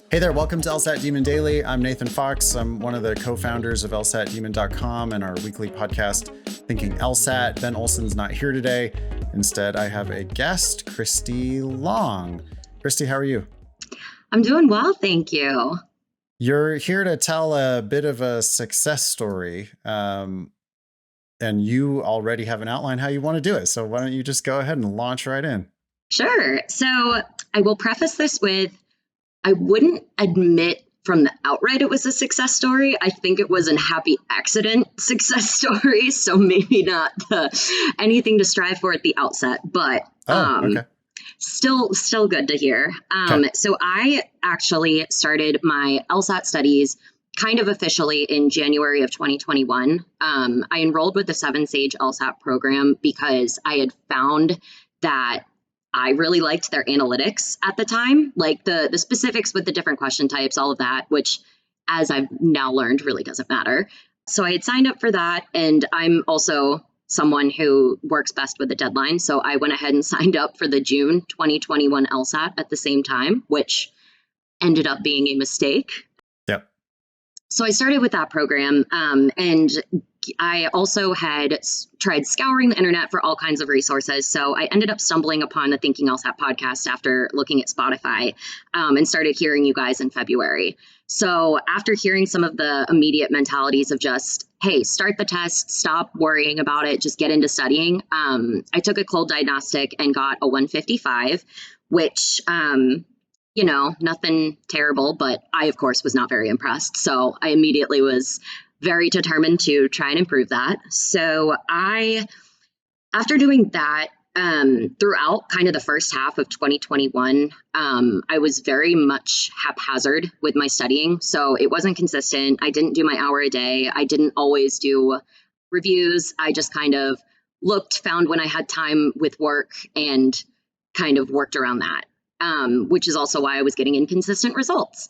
Hey there, welcome to LSAT Demon Daily. I'm Nathan Fox. I'm one of the co-founders of LSATdemon.com and our weekly podcast, Thinking LSAT. Ben Olson's not here today. Instead, I have a guest, Kristy Long. Kristy, how are you? I'm doing well, thank you. You're here to tell a bit of a success story, and you already have an outline how you want to do it. So why don't you just go ahead and launch right in? Sure. So I will preface this with, I wouldn't admit from the outright it was a success story. I think it was a happy accident success story. So maybe not anything to strive for at the outset, but Okay. Still good to hear. Okay. So I actually started my LSAT studies kind of officially in January of 2021. I enrolled with the 7-Sage LSAT program because I had found that I really liked their analytics at the time, like the specifics with the different question types, all of that, which, as I've now learned, really doesn't matter. So I had signed up for that, and I'm also someone who works best with a deadline. So I went ahead and signed up for the June 2021 LSAT at the same time, which ended up being a mistake. Yep. So I started with that program, and I also had tried scouring the internet for all kinds of resources. So I ended up stumbling upon the Thinking LSAT podcast after looking at Spotify, and started hearing you guys in February. So after hearing some of the immediate mentalities of just, hey, start the test, stop worrying about it, just get into studying, I took a cold diagnostic and got a 155, which, nothing terrible, but I, of course, was not very impressed. So I immediately was very determined to try and improve that. So after doing that, throughout kind of the first half of 2021, I was very much haphazard with my studying. So it wasn't consistent. I didn't do my hour a day. I didn't always do reviews. I just kind of found when I had time with work and kind of worked around that, which is also why I was getting inconsistent results.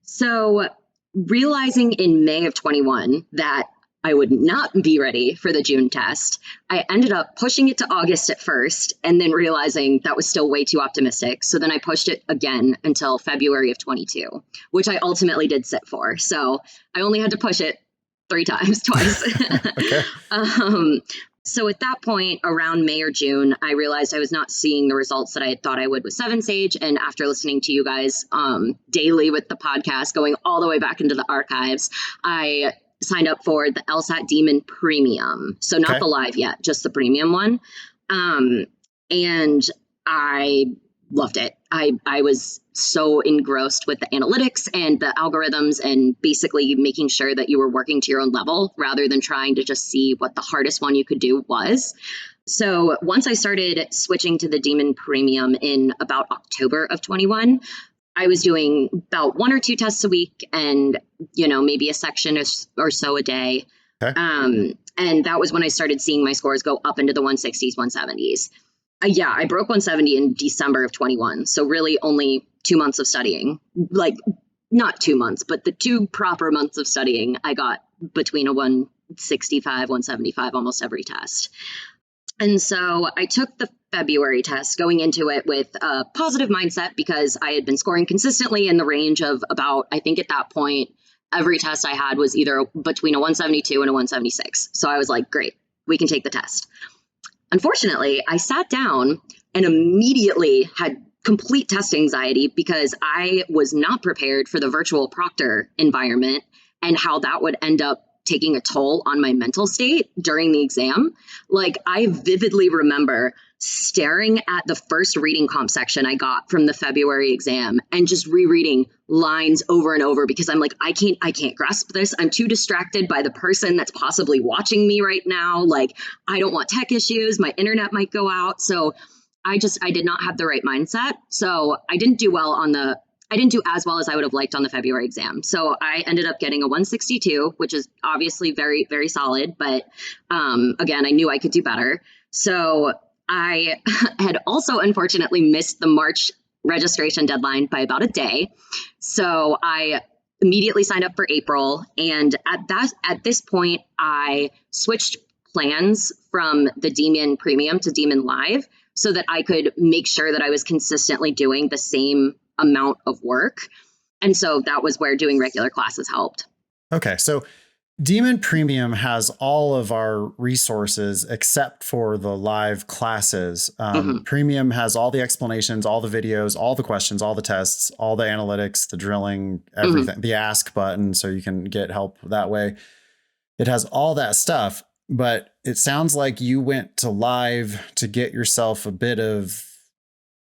So realizing in May of 21 that I would not be ready for the June test, I ended up pushing it to August at first, and then realizing that was still way too optimistic. So then I pushed it again until February of 22, which I ultimately did sit for. So I only had to push it twice. Okay. So at that point, around May or June, I realized I was not seeing the results that I had thought I would with 7-Sage. And after listening to you guys daily with the podcast, going all the way back into the archives, I signed up for the LSAT Demon Premium. So not the live yet, just the premium one. And I loved it. I was so engrossed with the analytics and the algorithms and basically making sure that you were working to your own level rather than trying to just see what the hardest one you could do was. So once I started switching to the Demon Premium in about October of 21, I was doing about 1 or 2 tests a week and, maybe a section or so a day. Okay. And that was when I started seeing my scores go up into the 160s, 170s. I broke 170 in December of 21. So really only 2 months of studying, like not 2 months, but the 2 proper months of studying, I got between a 165, 175 almost every test. And so I took the February test going into it with a positive mindset because I had been scoring consistently in the range of about, I think at that point, every test I had was either between a 172 and a 176. So I was like, great, we can take the test. Unfortunately, I sat down and immediately had complete test anxiety because I was not prepared for the virtual proctor environment and how that would end up taking a toll on my mental state during the exam. Like, I vividly remember staring at the first reading comp section I got from the February exam and just rereading lines over and over because I'm like, I can't grasp this. I'm too distracted by the person that's possibly watching me right now. Like, I don't want tech issues. My internet might go out. So I did not have the right mindset. So I didn't do as well as I would have liked on the February exam. So I ended up getting a 162, which is obviously very, very solid. But again, I knew I could do better. So I had also unfortunately missed the March registration deadline by about a day. So I immediately signed up for April. And at this point, I switched plans from the Demon Premium to Demon Live so that I could make sure that I was consistently doing the same amount of work. And so that was where doing regular classes helped. Okay. So Demon Premium has all of our resources except for the live classes. Premium has all the explanations, all the videos, all the questions, all the tests, all the analytics, the drilling, everything, the ask button, so you can get help that way. It has all that stuff, but it sounds like you went to live to get yourself a bit of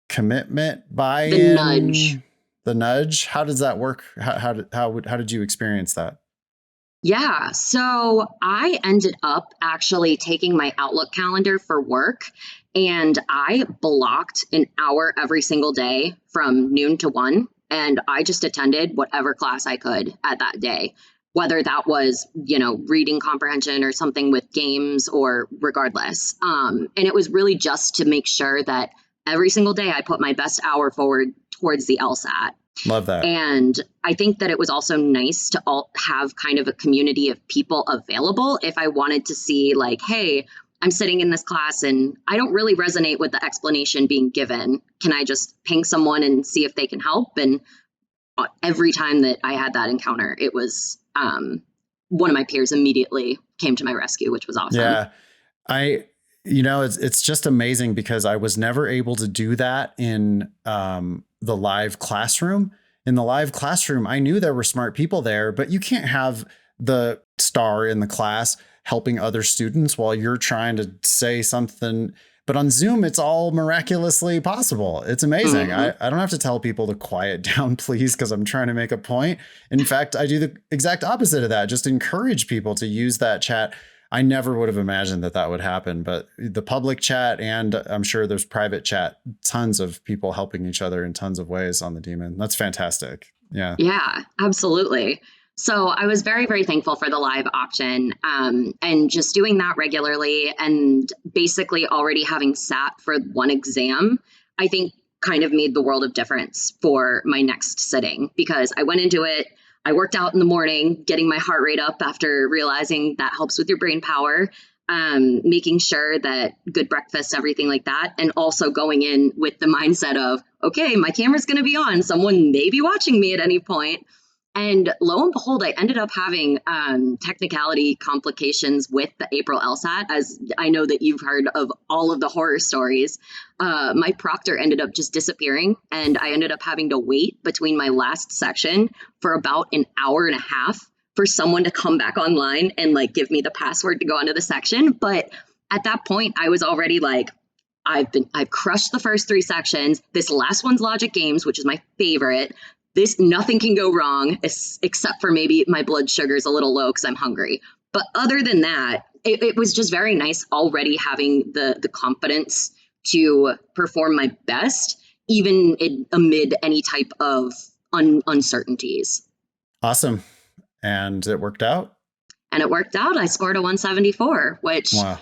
commitment buy-in. The nudge. How does that work? How did you experience that? Yeah, so I ended up actually taking my Outlook calendar for work, and I blocked an hour every single day from noon to 1, and I just attended whatever class I could at that day, whether that was, reading comprehension or something with games or regardless. And it was really just to make sure that every single day I put my best hour forward towards the LSAT. Love that. And I think that it was also nice to have kind of a community of people available if I wanted to see like, hey, I'm sitting in this class and I don't really resonate with the explanation being given. Can I just ping someone and see if they can help? And every time that I had that encounter, it was one of my peers immediately came to my rescue, which was awesome. Yeah, it's just amazing because I was never able to do that in the live classroom. In the live classroom, I knew there were smart people there, but you can't have the star in the class helping other students while you're trying to say something. But on Zoom, it's all miraculously possible. It's amazing. I don't have to tell people to quiet down, please, because I'm trying to make a point. In fact, I do the exact opposite of that. Just encourage people to use that chat. I never would have imagined that would happen, but the public chat, and I'm sure there's private chat, tons of people helping each other in tons of ways on the Demon. That's fantastic. Yeah. Yeah, absolutely. So I was very, very thankful for the live option, and just doing that regularly and basically already having sat for one exam, I think kind of made the world of difference for my next sitting, because I went into it. I worked out in the morning, getting my heart rate up after realizing that helps with your brain power, making sure that good breakfast, everything like that. And also going in with the mindset of, okay, my camera's going to be on. Someone may be watching me at any point. And lo and behold, I ended up having technicality complications with the April LSAT, as I know that you've heard of all of the horror stories. My proctor ended up just disappearing, and I ended up having to wait between my last section for about an hour and a half for someone to come back online and like give me the password to go into the section. But at that point, I was already like, I've crushed the first 3 sections. This last one's logic games, which is my favorite. Nothing can go wrong except for maybe my blood sugar's a little low because I'm hungry. But other than that, it was just very nice already having the confidence to perform my best, even amid any type of uncertainties. Awesome. And it worked out? And it worked out. I scored a 174, which... Wow.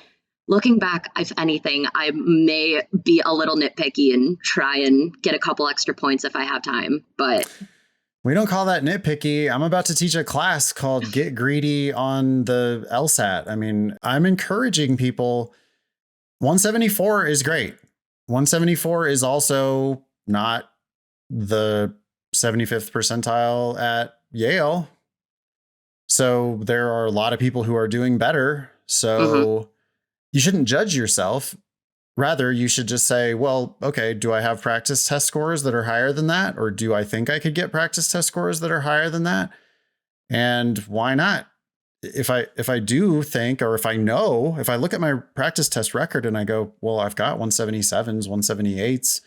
Looking back, if anything, I may be a little nitpicky and try and get a couple extra points if I have time, but... We don't call that nitpicky. I'm about to teach a class called Get Greedy on the LSAT. I mean, I'm encouraging people. 174 is great. 174 is also not the 75th percentile at Yale. So there are a lot of people who are doing better. So... You shouldn't judge yourself. Rather, you should just say, well, okay, do I have practice test scores that are higher than that? Or do I think I could get practice test scores that are higher than that? And why not? If I do think, or if I look at my practice test record and I go, well, I've got 177s, 178s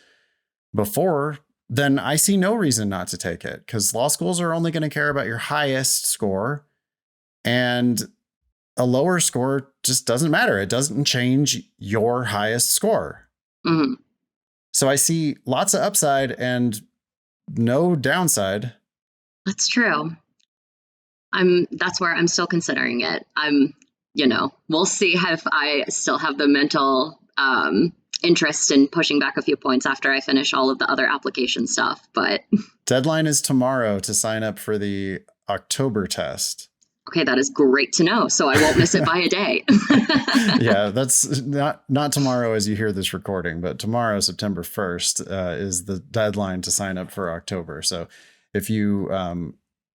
before, then I see no reason not to take it, because law schools are only going to care about your highest score, and a lower score just doesn't matter. It doesn't change your highest score. So I see lots of upside and no downside. That's true. That's where I'm still considering it. We'll see if I still have the mental interest in pushing back a few points after I finish all of the other application stuff. But deadline is tomorrow to sign up for the October test. Okay, that is great to know. So I won't miss it by a day. Yeah, that's not tomorrow as you hear this recording, but tomorrow, September 1st, is the deadline to sign up for October. So if you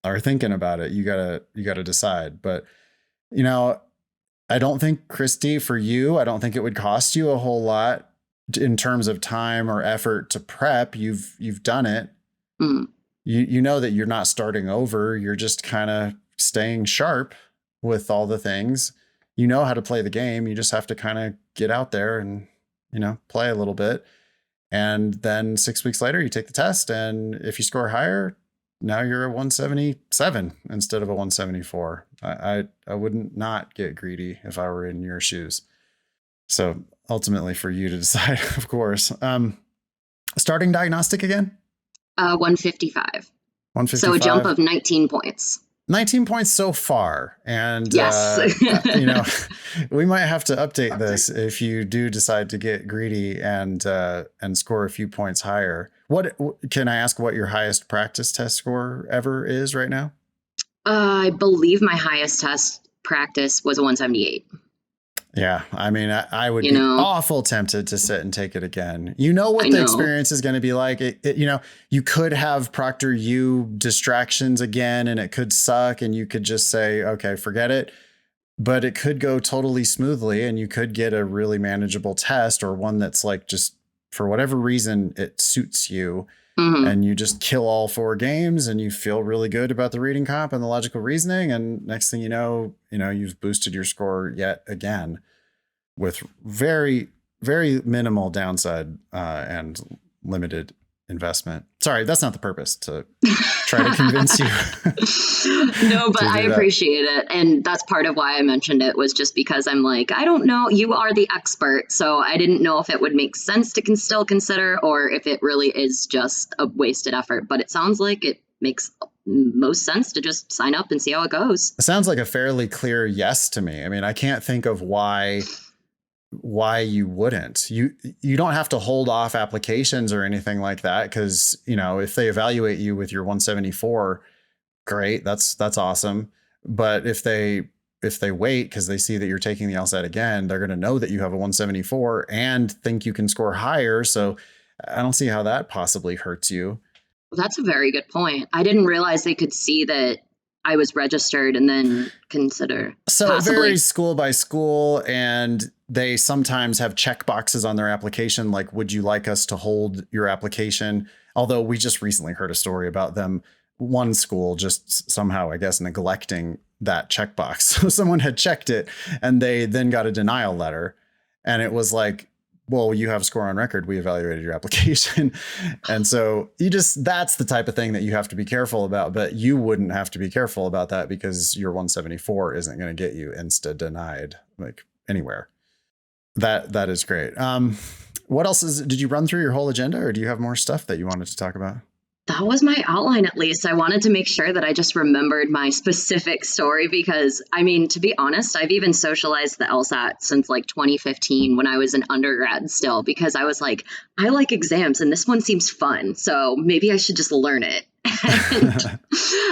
are thinking about it, you gotta decide. But I don't think, Kristy, for you, I don't think it would cost you a whole lot in terms of time or effort to prep. You've done it. Mm. You know that you're not starting over. You're just kind of staying sharp with all the things. You know how to play the game. You just have to kind of get out there and, play a little bit. And then 6 weeks later, you take the test. And if you score higher, now you're a 177 instead of a 174. I wouldn't not get greedy if I were in your shoes. So ultimately for you to decide, of course. Starting diagnostic again? 155. 155. So a jump of 19 points. 19 points so far. And, yes. We might have to update this if you do decide to get greedy and score a few points higher. What can I ask what your highest practice test score ever is right now? I believe my highest test practice was a 178. Yeah. I mean, I would be awful tempted to sit and take it again. You know what the experience is going to be like. You could have Proctor U distractions again and it could suck and you could just say, okay, forget it. But it could go totally smoothly and you could get a really manageable test or one that's like just for whatever reason, it suits you. Mm-hmm. And you just kill all 4 games and you feel really good about the reading comp and the logical reasoning. And next thing you know, you've boosted your score yet again with very, very minimal downside and limited investment. Sorry, that's not the purpose to try to convince you. No, but I appreciate it. And that's part of why I mentioned it was just because I'm like, I don't know, you are the expert. So I didn't know if it would make sense to still consider or if it really is just a wasted effort. But it sounds like it makes most sense to just sign up and see how it goes. It sounds like a fairly clear yes to me. I mean, I can't think of why you wouldn't. You don't have to hold off applications or anything like that because if they evaluate you with your 174, great, that's awesome. But if they wait because they see that you're taking the LSAT again, they're going to know that you have a 174 and think you can score higher. So I don't see how that possibly hurts you. That's a very good point. I didn't realize they could see that I was registered and then consider. So possibly. It varies school by school, and they sometimes have check boxes on their application. Like, would you like us to hold your application? Although we just recently heard a story about them, one school just somehow, I guess, neglecting that checkbox. So someone had checked it and they then got a denial letter. And it was like, well, you have a score on record. We evaluated your application. And so that's the type of thing that you have to be careful about, but you wouldn't have to be careful about that because your 174 isn't going to get you insta denied like anywhere. That is great. What else did you run through your whole agenda or do you have more stuff that you wanted to talk about? That was my outline, at least. I wanted to make sure that I just remembered my specific story because, I mean, to be honest, I've even socialized the LSAT since like 2015 when I was an undergrad still, because I was like, I like exams and this one seems fun. So maybe I should just learn it. And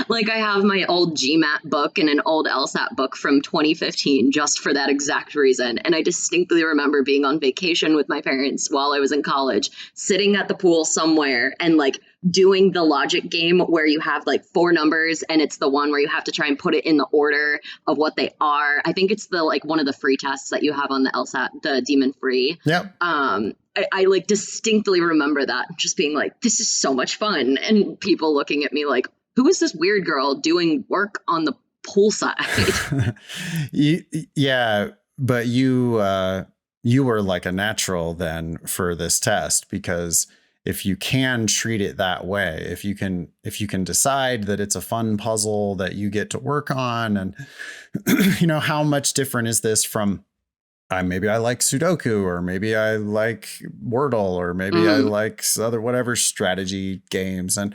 like I have my old GMAT book and an old LSAT book from 2015 just for that exact reason. And I distinctly remember being on vacation with my parents while I was in college, sitting at the pool somewhere and like doing the logic game where you have like 4 numbers and it's the one where you have to try and put it in the order of what they are. I think it's the like one of the free tests that you have on the LSAT, the Demon free. Yep. I like distinctly remember that just being like, this is so much fun. And people looking at me like, who is this weird girl doing work on the poolside? Yeah, but you were like a natural then for this test, because if you can treat it that way, if you can decide that it's a fun puzzle that you get to work on, and how much different is this from maybe I like Sudoku, or maybe I like Wordle, or maybe I like other whatever strategy games. And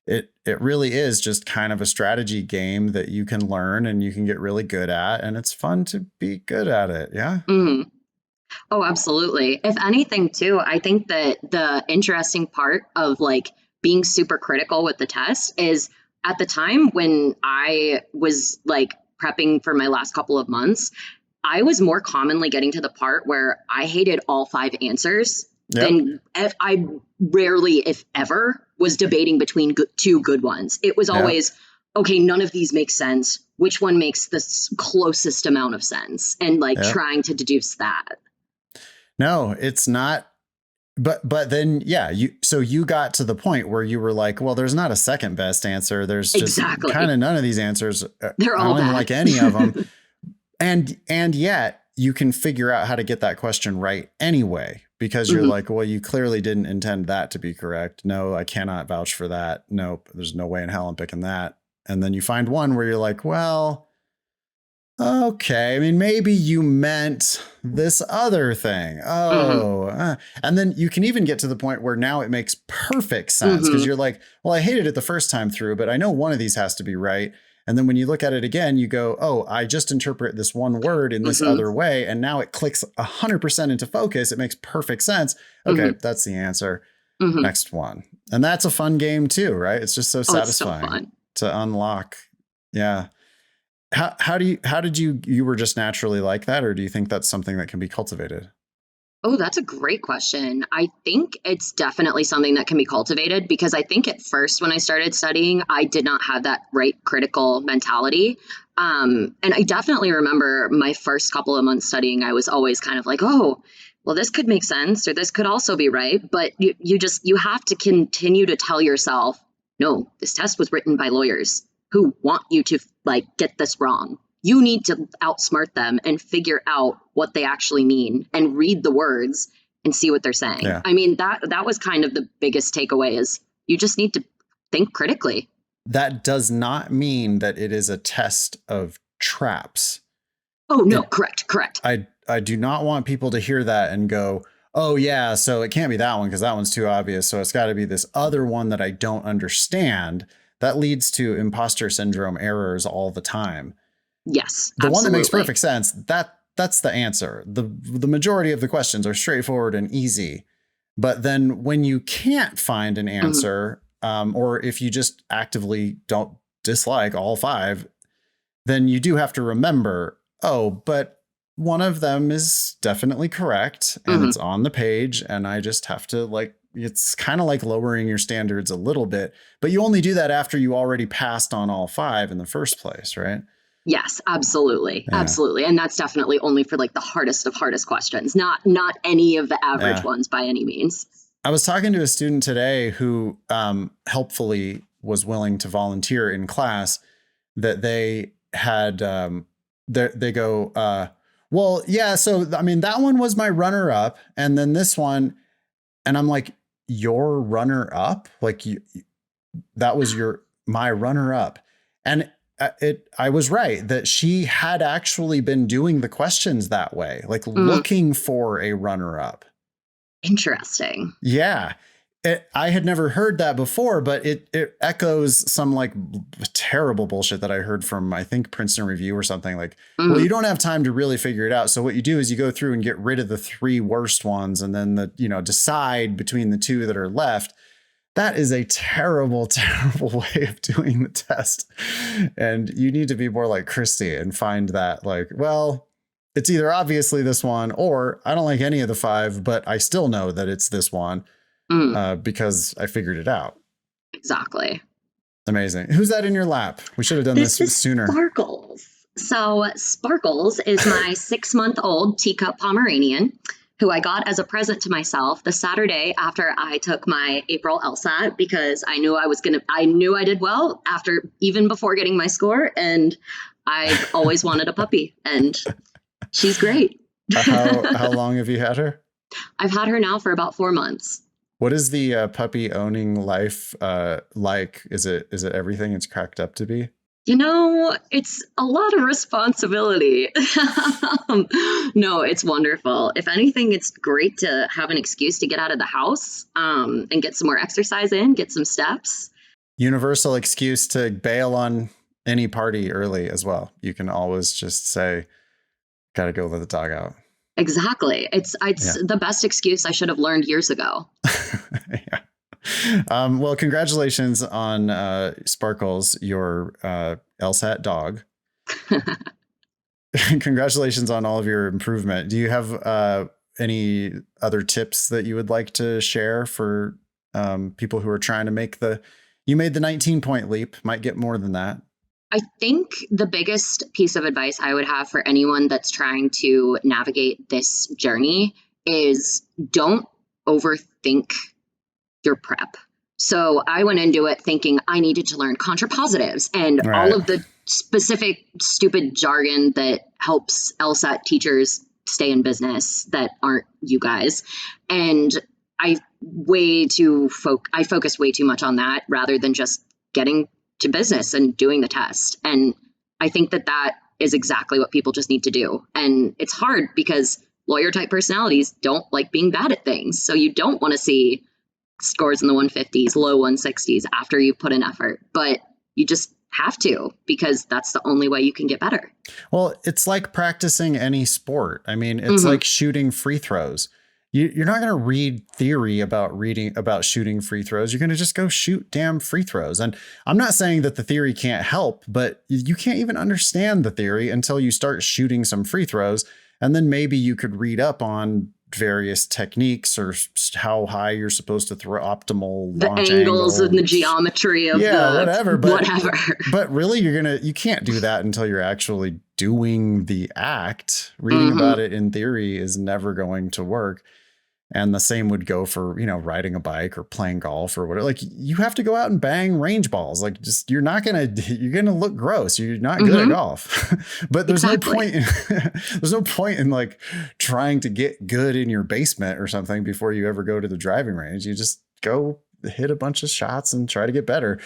it really is just kind of a strategy game that you can learn and you can get really good at. And it's fun to be good at it. Yeah. Mm-hmm. Oh, absolutely. If anything, too, I think that the interesting part of like being super critical with the test is at the time when I was like prepping for my last couple of months, I was more commonly getting to the part where I hated all 5 answers than I rarely, if ever, was debating between two good ones. It was always, okay, none of these make sense. Which one makes the closest amount of sense? And like trying to deduce that. No, it's not. But then, you got to the point where you were like, well, there's not a second best answer. There's just kind of none of these answers. They're all I don't even like any of them. And yet you can figure out how to get that question right anyway, because you're like, well, you clearly didn't intend that to be correct. No, I cannot vouch for that. Nope. There's no way in hell I'm picking that. And then you find one where you're like, well, okay. I mean, maybe you meant this other thing. And then you can even get to the point where now it makes perfect sense because you're like, well, I hated it the first time through, but I know one of these has to be right. And then when you look at it again, you go, oh, I just interpret this one word in this other way. And now it clicks 100% into focus. It makes perfect sense. Okay, that's the answer. Next one. And that's a fun game too, right? It's just so satisfying to unlock. Yeah. How did you were just naturally like that? Or do you think that's something that can be cultivated? Oh, that's a great question. I think it's definitely something that can be cultivated because I think at first when I started studying, I did not have that right critical mentality. And I definitely remember my first couple of months studying, I was always kind of like, oh, well, this could make sense or this could also be right. But you have to continue to tell yourself, no, this test was written by lawyers who want you to like get this wrong. You need to outsmart them and figure out what they actually mean and read the words and see what they're saying. Yeah. I mean, that was kind of the biggest takeaway is you just need to think critically. That does not mean that it is a test of traps. Oh, no, correct. I do not want people to hear that and go, oh, yeah, so it can't be that one because that one's too obvious. So it's got to be this other one that I don't understand. That leads to imposter syndrome errors all the time. Yes, the one that makes perfect sense, that's the answer. The majority of the questions are straightforward and easy. But then when you can't find an answer, or if you just actively don't dislike all five, then you do have to remember, oh, but one of them is definitely correct and it's on the page. And I just have to it's kind of like lowering your standards a little bit, but you only do that after you already passed on all five in the first place, right? Yes, absolutely. Yeah. Absolutely. And that's definitely only for like the hardest of hardest questions, not any of the average ones by any means. I was talking to a student today who helpfully was willing to volunteer in class that they had, they go, well, yeah, so, I mean, that one was my runner up. And then this one, and I'm like, your runner up? Like that was my runner up. And I was right that she had actually been doing the questions that way, like looking for a runner up. Interesting. Yeah. I had never heard that before, but it echoes some like terrible bullshit that I heard from, I think, Princeton Review or something like, well, you don't have time to really figure it out. So what you do is you go through and get rid of the three worst ones and then decide between the two that are left. That is a terrible, terrible way of doing the test. And you need to be more like Kristy and find that like, well, it's either obviously this one or I don't like any of the five, but I still know that it's this one because I figured it out. Exactly. Amazing. Who's that in your lap? We should have done this sooner. Sparkles. So Sparkles is my 6-month-old teacup Pomeranian, who I got as a present to myself the Saturday after I took my April LSAT because I knew I did well even before getting my score. And I've always wanted a puppy and she's great. How long have you had her? I've had her now for about 4 months. What is the puppy owning life like? Is it everything it's cracked up to be? It's a lot of responsibility. No, it's wonderful. If anything, it's great to have an excuse to get out of the house and get some more exercise in, get some steps. Universal excuse to bail on any party early as well. You can always just say, gotta go let the dog out. Exactly. It's the best excuse I should have learned years ago. Yeah. Well, congratulations on Sparkles, your LSAT dog. Congratulations on all of your improvement. Do you have any other tips that you would like to share for People who are trying to you made the 19-point leap, might get more than that. I think the biggest piece of advice I would have for anyone that's trying to navigate this journey is don't overthink your prep. So I went into it thinking I needed to learn contrapositives and all of the specific stupid jargon that helps LSAT teachers stay in business that aren't you guys. And I focused way too much on that rather than just getting to business and doing the test. And I think that is exactly what people just need to do. And it's hard because lawyer type personalities don't like being bad at things. So you don't want to see scores in the 150s, low 160s after you've put in effort, but you just have to, because that's the only way you can get better. Well, it's like practicing any sport. I mean, it's like shooting free throws. You're not going to read theory about shooting free throws. You're going to just go shoot damn free throws. And I'm not saying that the theory can't help, but you can't even understand the theory until you start shooting some free throws. And then maybe you could read up on various techniques or how high you're supposed to throw, optimal launch angles and the geometry of whatever. But really, you can't do that until you're actually doing the act. Reading about it in theory is never going to work. And the same would go for, riding a bike or playing golf or whatever. Like, you have to go out and bang range balls. Like, just, you're going to look gross. You're not good at golf. But there's no point in like trying to get good in your basement or something before you ever go to the driving range. You just go hit a bunch of shots and try to get better.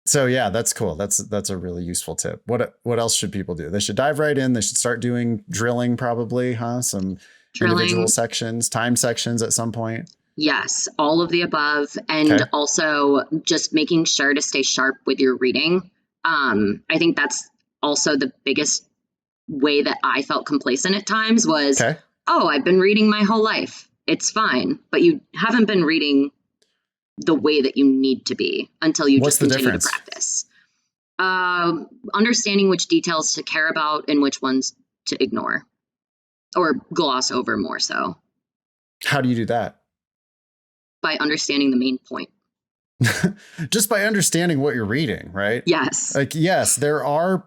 So yeah, that's cool. That's a really useful tip. What else should people do? They should dive right in. They should start doing drilling probably, some individual sections, time sections at some point. Yes, all of the above. And also just making sure to stay sharp with your reading. I think that's also the biggest way that I felt complacent at times was, I've been reading my whole life. It's fine. But you haven't been reading the way that you need to be until you just continue to practice. Understanding which details to care about and which ones to ignore. Or gloss over more so. How do you do that? By understanding the main point. Just by understanding what you're reading, right? Yes. Like, yes, there are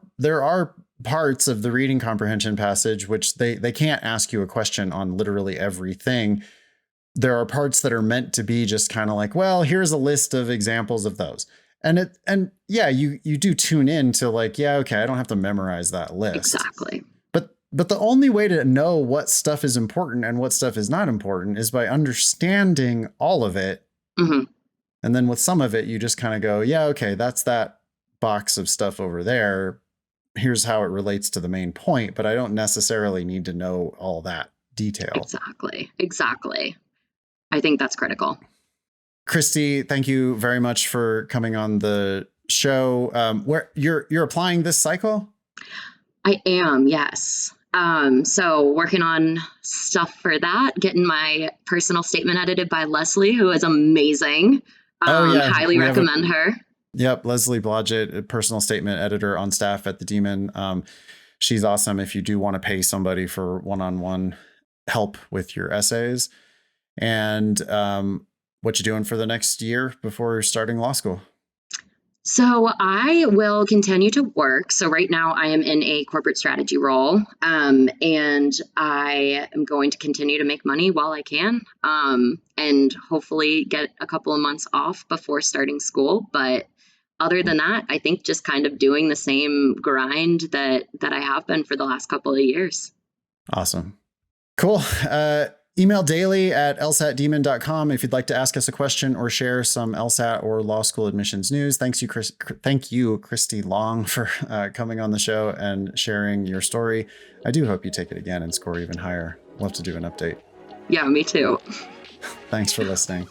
parts of the reading comprehension passage which they can't ask you a question on literally everything. There are parts that are meant to be just kind of like, well, here's a list of examples of those. And you do tune in to like, I don't have to memorize that list. Exactly. But the only way to know what stuff is important and what stuff is not important is by understanding all of it. And then with some of it, you just kind of go, that's that box of stuff over there. Here's how it relates to the main point. But I don't necessarily need to know all that detail. Exactly. I think that's critical. Kristy, thank you very much for coming on the show. Where you're applying this cycle? I am, yes. So working on stuff for that, getting my personal statement edited by Leslie, who is amazing. Highly recommend her. Yep. Leslie Blodgett, a personal statement editor on staff at the Demon. She's awesome if you do want to pay somebody for one-on-one help with your essays. And what you doing for the next year before starting law school? So I will continue to work. So right now I am in a corporate strategy role, and I am going to continue to make money while I can, and hopefully get a couple of months off before starting school. But other than that, I think just kind of doing the same grind that I have been for the last couple of years. Awesome. Cool. Email daily@lsatdemon.com if you'd like to ask us a question or share some LSAT or law school admissions news. Thank you, Kristy Long, for coming on the show and sharing your story. I do hope you take it again and score even higher. Love to do an update. Yeah, me too. Thanks for listening.